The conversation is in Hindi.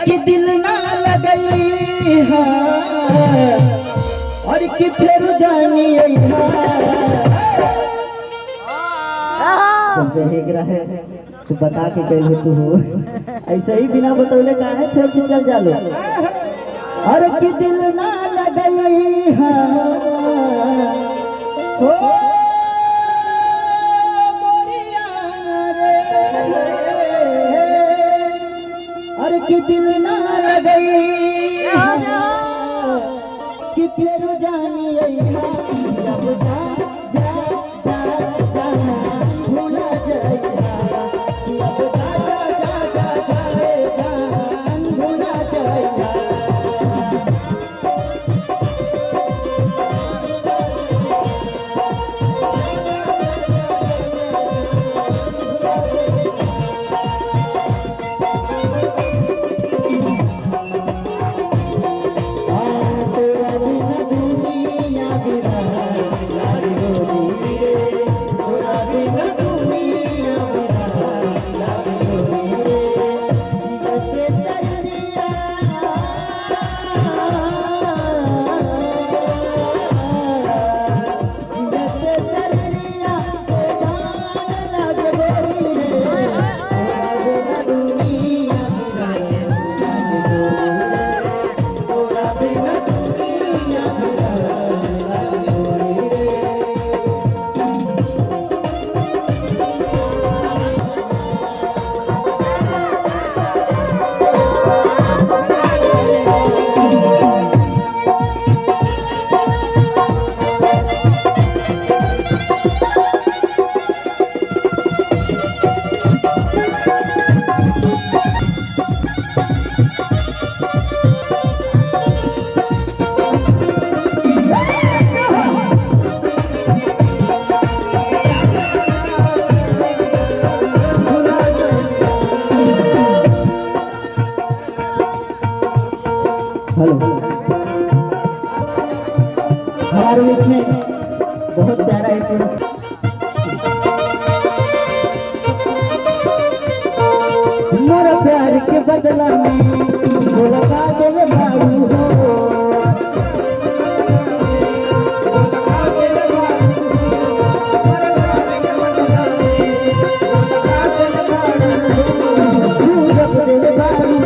कि दिल ना लगई है और कि फिर जानी है तू बता के कहले तू हो ऐसे ही बिना बतौले काहे छोड़ के चल जालो और कि दिल ना लगई है हो मोरिया रे और कि दिल ना लगई कि फिर जानी है जब जा जा जा भूला जाएगा हेलो हमारे बीच में बहुत प्यारा एक मोरा प्यार के बदला में लगा दे बाबू हो बाबू